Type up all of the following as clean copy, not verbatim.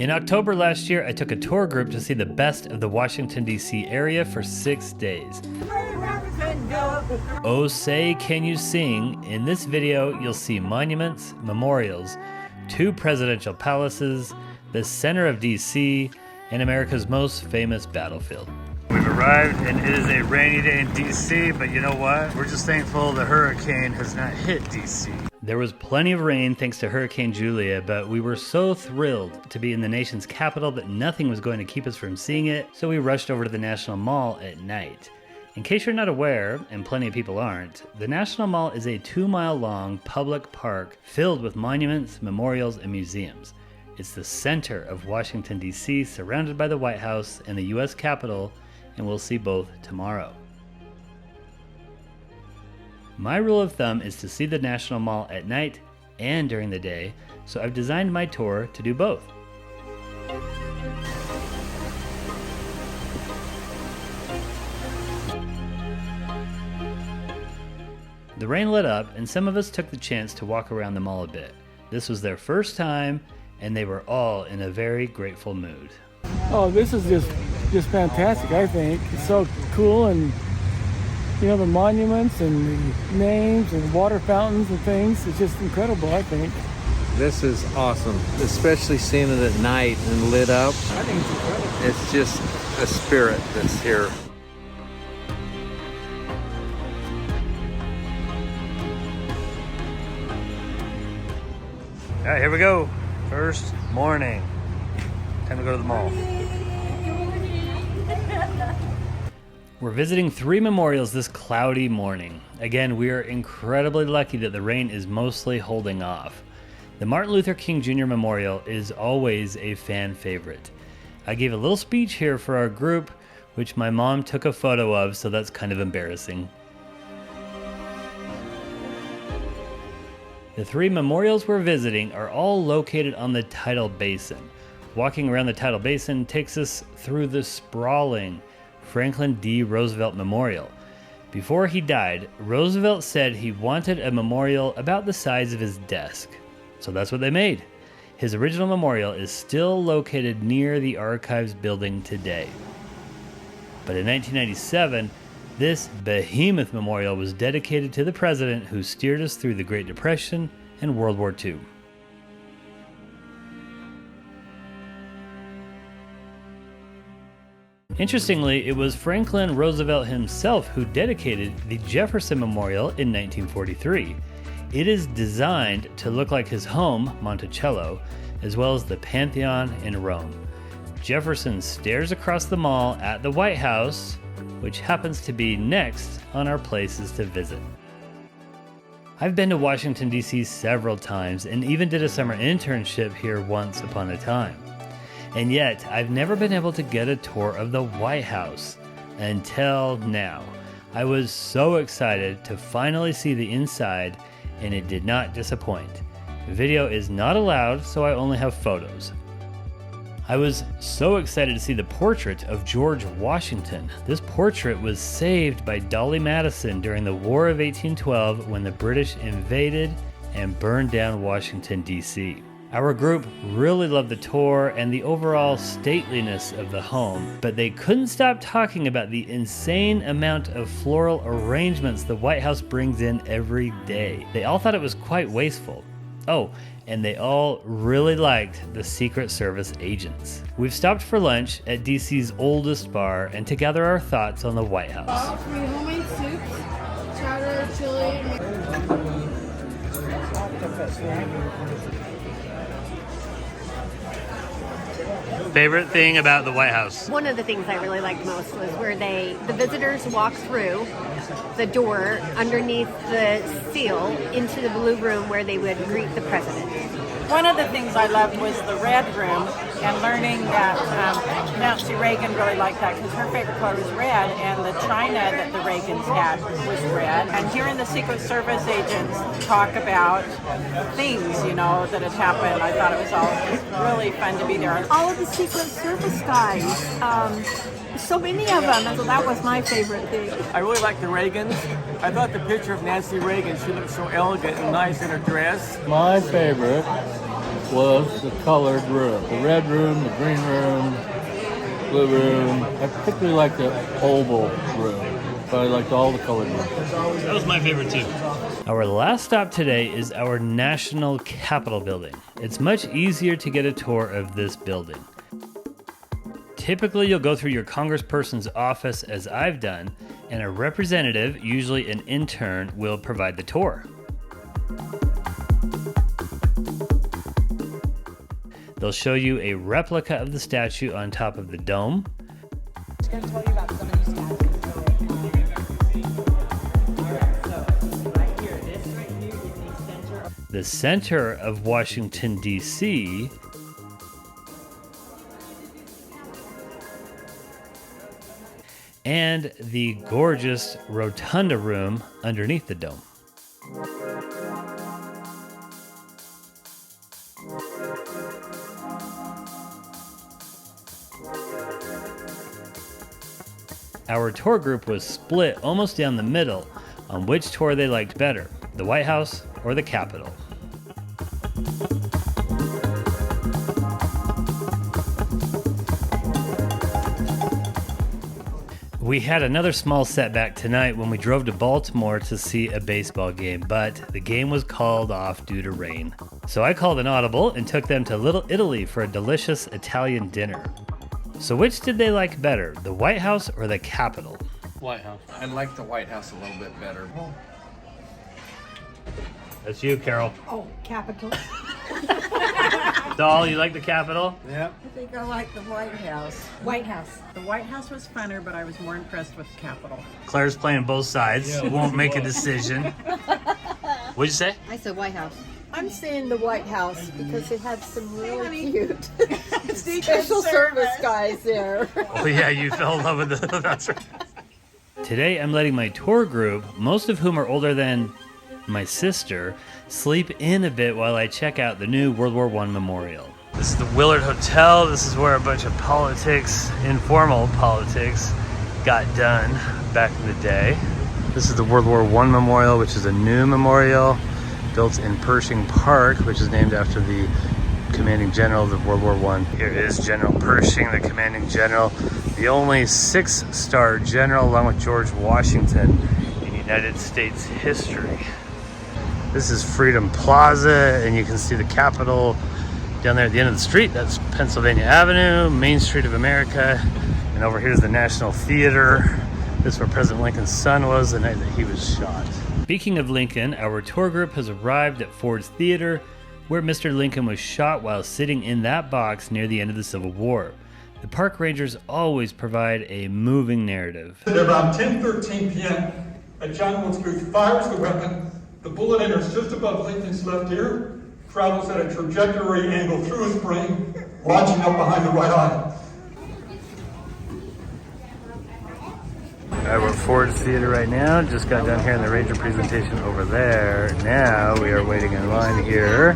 In October last year, I took a tour group to see the best of the Washington, D.C. area for 6 days. Oh, say can you sing? In this video, you'll see monuments, memorials, 2 presidential palaces, the center of D.C., and America's most famous battlefield. We've arrived and it is a rainy day in D.C., but you know what? We're just thankful the hurricane has not hit D.C. There was plenty of rain thanks to Hurricane Julia, but we were so thrilled to be in the nation's capital that nothing was going to keep us from seeing it, so we rushed over to the National Mall at night. In case you're not aware, and plenty of people aren't, the National Mall is a 2-mile-long public park filled with monuments, memorials, and museums. It's the center of Washington, D.C., surrounded by the White House and the U.S. Capitol, and we'll see both tomorrow. My rule of thumb is to see the National Mall at night and during the day, so I've designed my tour to do both. The rain let up, and some of us took the chance to walk around the mall a bit. This was their first time, and they were all in a very grateful mood. Oh, this is just fantastic, I think. It's so cool, and you know, the monuments and the names and water fountains and things. It's just incredible, I think. This is awesome, especially seeing it at night and lit up. I think it's incredible. It's just a spirit that's here. All right, here we go. First morning. Time to go to the mall. We're visiting 3 memorials this cloudy morning. Again, we are incredibly lucky that the rain is mostly holding off. The Martin Luther King Jr. Memorial is always a fan favorite. I gave a little speech here for our group, which my mom took a photo of, so that's kind of embarrassing. The 3 memorials we're visiting are all located on the tidal basin. Walking around the tidal basin takes us through the sprawling Franklin D. Roosevelt Memorial. Before he died, Roosevelt said he wanted a memorial about the size of his desk. So that's what they made. His original memorial is still located near the Archives building today. But in 1997, this behemoth memorial was dedicated to the president who steered us through the Great Depression and World War II. Interestingly, it was Franklin Roosevelt himself who dedicated the Jefferson Memorial in 1943. It is designed to look like his home, Monticello, as well as the Pantheon in Rome. Jefferson stares across the mall at the White House, which happens to be next on our places to visit. I've been to Washington, D.C. several times and even did a summer internship here once upon a time. And yet, I've never been able to get a tour of the White House until now. I was so excited to finally see the inside, and it did not disappoint. Video is not allowed, so I only have photos. I was so excited to see the portrait of George Washington. This portrait was saved by Dolly Madison during the War of 1812 when the British invaded and burned down Washington, D.C. Our group really loved the tour and the overall stateliness of the home, but they couldn't stop talking about the insane amount of floral arrangements the White House brings in every day. They all thought it was quite wasteful. Oh, and they all really liked the Secret Service agents. We've stopped for lunch at DC's oldest bar and to gather our thoughts on the White House. 3 homemade soups, chowder, chili. Favorite thing about the White House? One of the things I really liked most was where the visitors walk through the door underneath the seal into the blue room where they would greet the president. One of the things I loved was the red room and learning that Nancy Reagan really liked that because her favorite color was red and the china that the Reagans had was red. And hearing the Secret Service agents talk about things, you know, that had happened, I thought it was all just really fun to be there. All of the Secret Service guys, so many of them, and so that was my favorite thing. I really like the Reagans. I thought the picture of Nancy Reagan, she looked so elegant and nice in her dress. My favorite was the colored room. The red room, the green room, blue room. I particularly like the oval room, but I liked all the colored rooms. That was my favorite too. Our last stop today is our National Capitol building. It's much easier to get a tour of this building. Typically, you'll go through your congressperson's office as I've done, and a representative, usually an intern, will provide the tour. They'll show you a replica of the statue on top of the dome. It's going to tell you about some of these statues. The center of Washington, D.C. and the gorgeous rotunda room underneath the dome. Our tour group was split almost down the middle on which tour they liked better, the White House or the Capitol. We had another small setback tonight when we drove to Baltimore to see a baseball game, but the game was called off due to rain. So I called an audible and took them to Little Italy for a delicious Italian dinner. So which did they like better, the White House or the Capitol? White House. I like the White House a little bit better. That's you, Carol. Oh, Capitol. Doll, you like the Capitol? Yeah. I think I like the White House. White House. The White House was funner, but I was more impressed with the Capitol. Claire's playing both sides. Yeah, Won't make a decision. What'd you say? I said White House. I'm saying the White House because it had some really cute Secret special service guys there. Oh yeah, you fell in love with the... That's right. Today I'm letting my tour group, most of whom are older than my sister, sleep in a bit while I check out the new World War I memorial. This is the Willard Hotel. This is where a bunch of politics, informal politics, got done back in the day. This is the World War I memorial, which is a new memorial built in Pershing Park, which is named after the commanding general of World War I. Here is General Pershing, the commanding general, the only 6-star general, along with George Washington, in United States history. This is Freedom Plaza, and you can see the Capitol down there at the end of the street. That's Pennsylvania Avenue, Main Street of America, and over here is the National Theater. This is where President Lincoln's son was the night that he was shot. Speaking of Lincoln, our tour group has arrived at Ford's Theater, where Mr. Lincoln was shot while sitting in that box near the end of the Civil War. The park rangers always provide a moving narrative. At around 10:13 p.m., John Wilkes Booth fires the weapon. The bullet enters just above Lincoln's left ear, travels at a trajectory angle through his brain, lodging up behind the right eye. We're at Ford's Theater right now. Just got done hearing the Ranger presentation over there. Now we are waiting in line here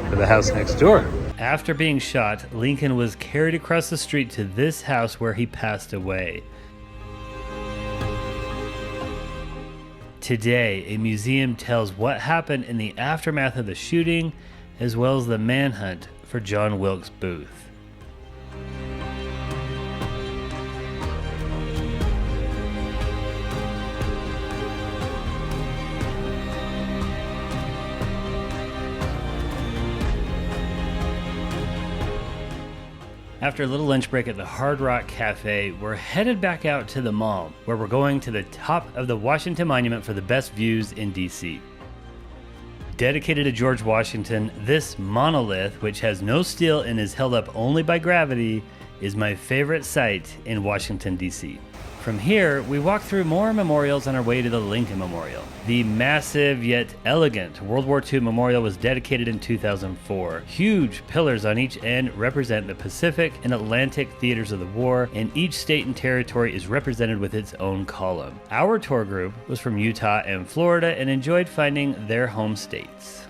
for the house next door. After being shot, Lincoln was carried across the street to this house where he passed away. Today, a museum tells what happened in the aftermath of the shooting, as well as the manhunt for John Wilkes Booth. After a little lunch break at the Hard Rock Cafe, we're headed back out to the mall, where we're going to the top of the Washington Monument for the best views in DC. Dedicated to George Washington, this monolith, which has no steel and is held up only by gravity, is my favorite site in Washington, D.C. From here, we walk through more memorials on our way to the Lincoln Memorial. The massive yet elegant World War II memorial was dedicated in 2004. Huge pillars on each end represent the Pacific and Atlantic theaters of the war, and each state and territory is represented with its own column. Our tour group was from Utah and Florida and enjoyed finding their home states.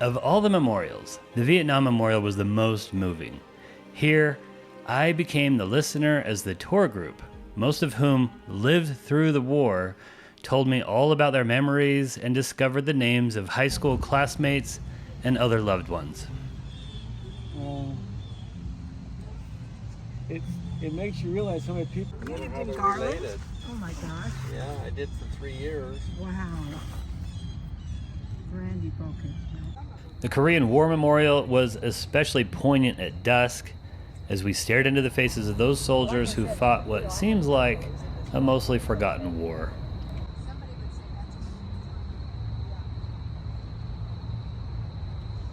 Of all the memorials, the Vietnam Memorial was the most moving. Here, I became the listener as the tour group, most of whom lived through the war, told me all about their memories and discovered the names of high school classmates and other loved ones. It makes you realize how many people. You lived in Garland? Oh my gosh. Yeah, I did for 3 years. Wow. Randy broke it. The Korean War Memorial was especially poignant at dusk as we stared into the faces of those soldiers who fought what seems like a mostly forgotten war.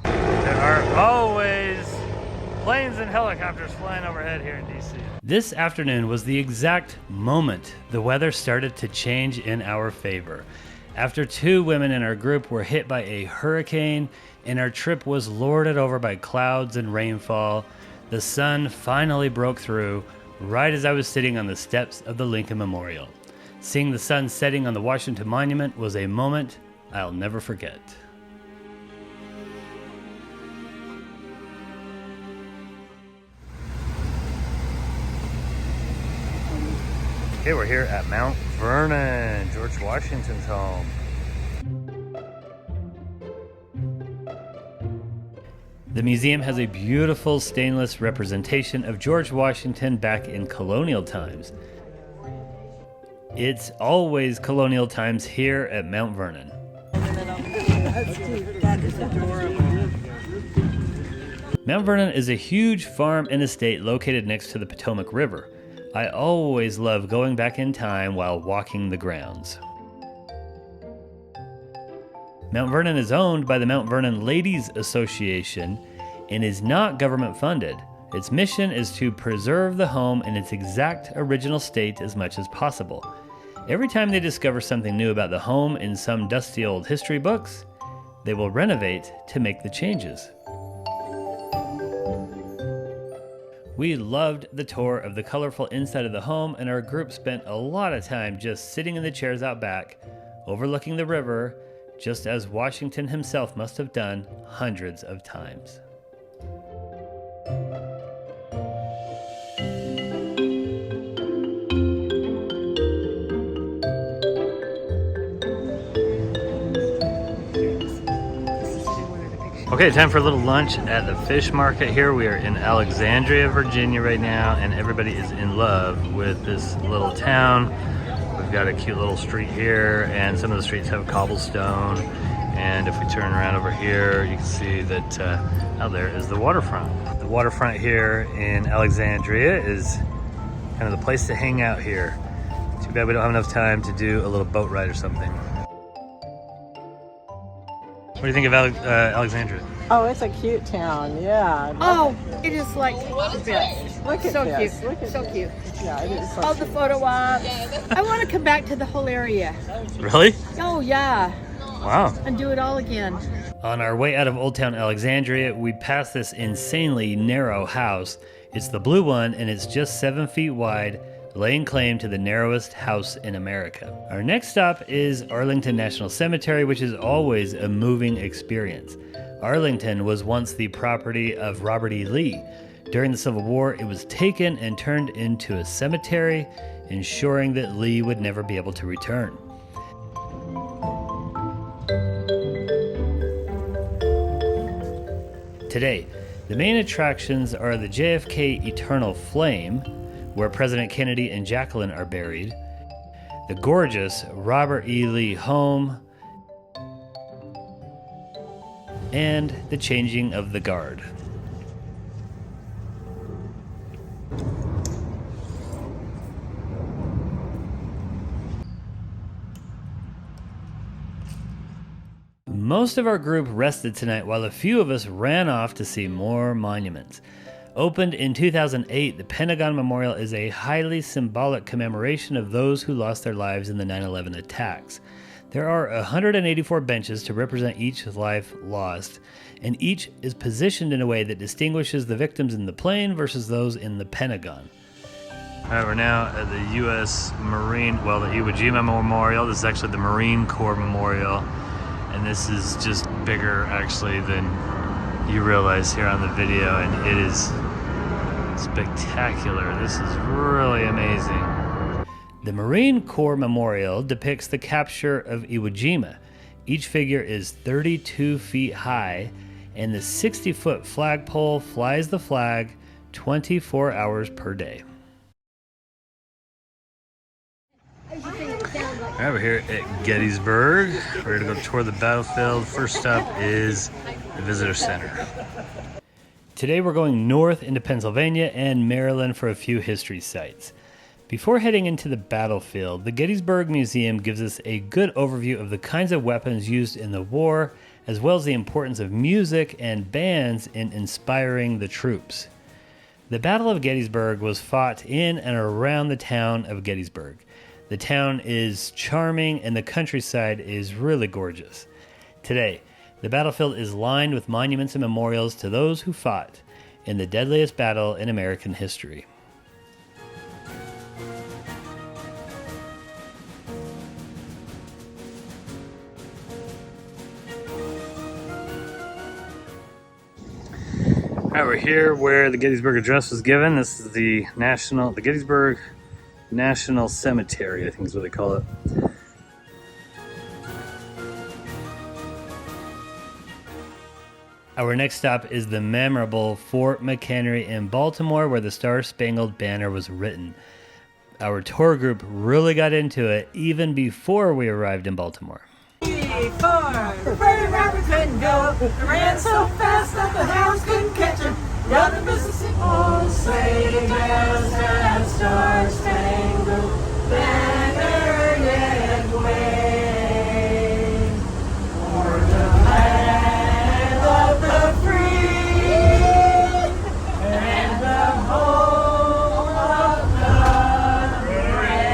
There are always planes and helicopters flying overhead here in DC. This afternoon was the exact moment the weather started to change in our favor. After 2 women in our group were hit by a hurricane and our trip was lorded over by clouds and rainfall, the sun finally broke through right as I was sitting on the steps of the Lincoln Memorial. Seeing the sun setting on the Washington Monument was a moment I'll never forget. Okay, we're here at Mount Vernon, George Washington's home. The museum has a beautiful stainless representation of George Washington back in colonial times. It's always colonial times here at Mount Vernon. Mount Vernon is a huge farm and estate located next to the Potomac River. I always love going back in time while walking the grounds. Mount Vernon is owned by the Mount Vernon Ladies Association and is not government funded. Its mission is to preserve the home in its exact original state as much as possible. Every time they discover something new about the home in some dusty old history books, they will renovate to make the changes. We loved the tour of the colorful inside of the home, and our group spent a lot of time just sitting in the chairs out back, overlooking the river, just as Washington himself must have done hundreds of times. Okay, time for a little lunch at the fish market here. We are in Alexandria, Virginia right now, and everybody is in love with this little town. We've got a cute little street here, and some of the streets have cobblestone. And if we turn around over here, you can see that out there is the waterfront. The waterfront here in Alexandria is kind of the place to hang out here. Too bad we don't have enough time to do a little boat ride or something. What do you think of Alexandria? Oh, it's a cute town, yeah. Oh, it is like the best. Look at So this. cute. Look at So this. cute. Yeah, it is so All the cute. photo ops. I want to come back to the whole area. Really? Oh, yeah. Wow. And do it all again. On our way out of Old Town Alexandria, we passed this insanely narrow house. It's the blue one, and it's just 7 feet wide, laying claim to the narrowest house in America. Our next stop is Arlington National Cemetery, which is always a moving experience. Arlington was once the property of Robert E. Lee. During the Civil War, it was taken and turned into a cemetery, ensuring that Lee would never be able to return. Today, the main attractions are the JFK Eternal Flame, where President Kennedy and Jacqueline are buried, the gorgeous Robert E. Lee home, and the changing of the guard. Most of our group rested tonight while a few of us ran off to see more monuments. Opened in 2008, the Pentagon Memorial is a highly symbolic commemoration of those who lost their lives in the 9/11 attacks. There are 184 benches to represent each life lost, and each is positioned in a way that distinguishes the victims in the plane versus those in the Pentagon. We're now at the U.S. Marine, the Iwo Jima Memorial. This is actually the Marine Corps Memorial, and this is just bigger actually than you realize here on the video, and it is spectacular. This is really amazing. The Marine Corps Memorial depicts the capture of Iwo Jima. Each figure is 32 feet high, and the 60-foot flagpole flies the flag 24 hours per day. All right, we're here at Gettysburg. We're gonna go tour the battlefield. First stop is the Visitor Center. Today we're going north into Pennsylvania and Maryland for a few history sites. Before heading into the battlefield, the Gettysburg Museum gives us a good overview of the kinds of weapons used in the war, as well as the importance of music and bands in inspiring the troops. The Battle of Gettysburg was fought in and around the town of Gettysburg. The town is charming and the countryside is really gorgeous. Today, the battlefield is lined with monuments and memorials to those who fought in the deadliest battle in American history. All right, we're here where the Gettysburg Address was given. This is the Gettysburg National Cemetery, I think is what they call it. Our next stop is the memorable Fort McHenry in Baltimore, where the Star-Spangled Banner was written. Our tour group really got into it even before we arrived in Baltimore. The Prairie Robber couldn't go. They ran so fast that the hounds couldn't catch him. Down the Mississippi. Oh, sleigh bells and star-spangled banner yet wave o'er the land of the free and the home of the brave.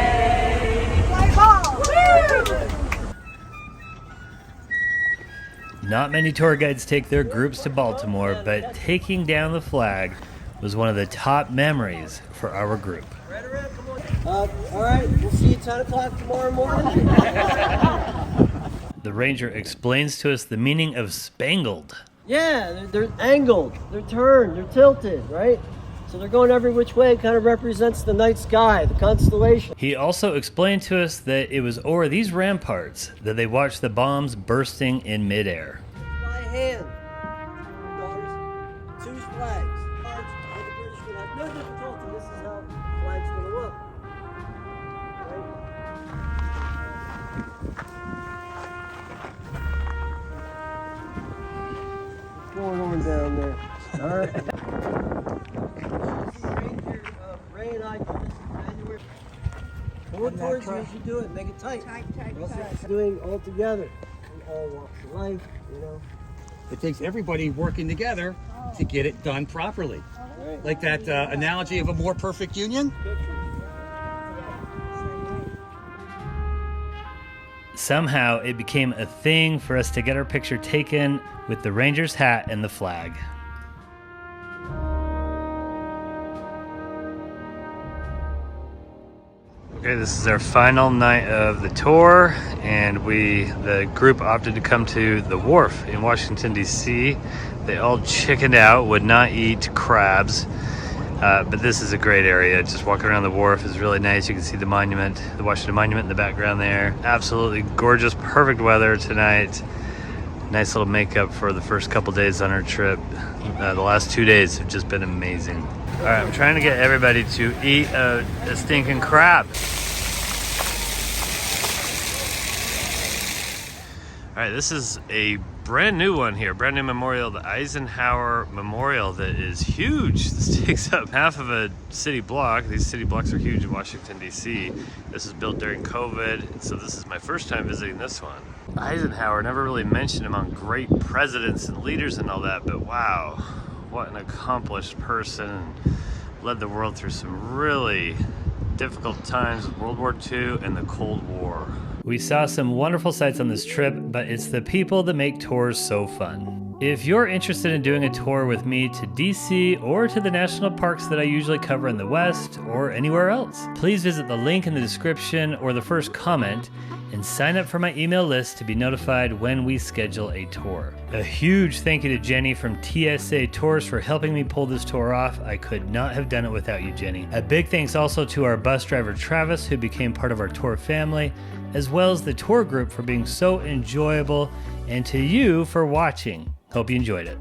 Not many tour guides take their groups to Baltimore, but taking down the flag was one of the top memories for our group. All right, we'll see you 10 o'clock tomorrow morning. The ranger explains to us the meaning of spangled. Yeah, they're angled, they're turned, they're tilted, right? So they're going every which way. It kind of represents the night sky, the constellation. He also explained to us that it was over these ramparts that they watched the bombs bursting in midair. By hand, daughters, choose flags. And the British would have no difficulty. This is how flags going to look. Right? What's going on down there? All right. Ray and I do this in January. Pull it towards you as you do it. Make it tight. Tight. Doing all together. In all walks of life, you know. It takes everybody working together to get it done properly. Right. Like that analogy of a more perfect union. Somehow it became a thing for us to get our picture taken with the ranger's hat and the flag. Okay, this is our final night of the tour, and the group opted to come to the wharf in Washington, D.C. They all chickened out, would not eat crabs, but this is a great area. Just walking around the wharf is really nice. You can see the monument, the Washington Monument in the background there. Absolutely gorgeous, perfect weather tonight. Nice little makeup for the first couple days on our trip. The last 2 days have just been amazing. All right, I'm trying to get everybody to eat a stinking crab. All right, this is a brand new one here, brand new memorial, the Eisenhower Memorial, that is huge. This takes up half of a city block. These city blocks are huge in Washington, D.C. This was built during COVID, so this is my first time visiting this one. Eisenhower, never really mentioned among great presidents and leaders and all that, but wow, what an accomplished person. Led the world through some really difficult times with World War II and the Cold War. We saw some wonderful sights on this trip, but it's the people that make tours so fun. If you're interested in doing a tour with me to DC or to the national parks that I usually cover in the West or anywhere else, please visit the link in the description or the first comment and sign up for my email list to be notified when we schedule a tour. A huge thank you to Jenny from TSA Tours for helping me pull this tour off. I could not have done it without you, Jenny. A big thanks also to our bus driver, Travis, who became part of our tour family, as well as the tour group for being so enjoyable, and to you for watching. Hope you enjoyed it.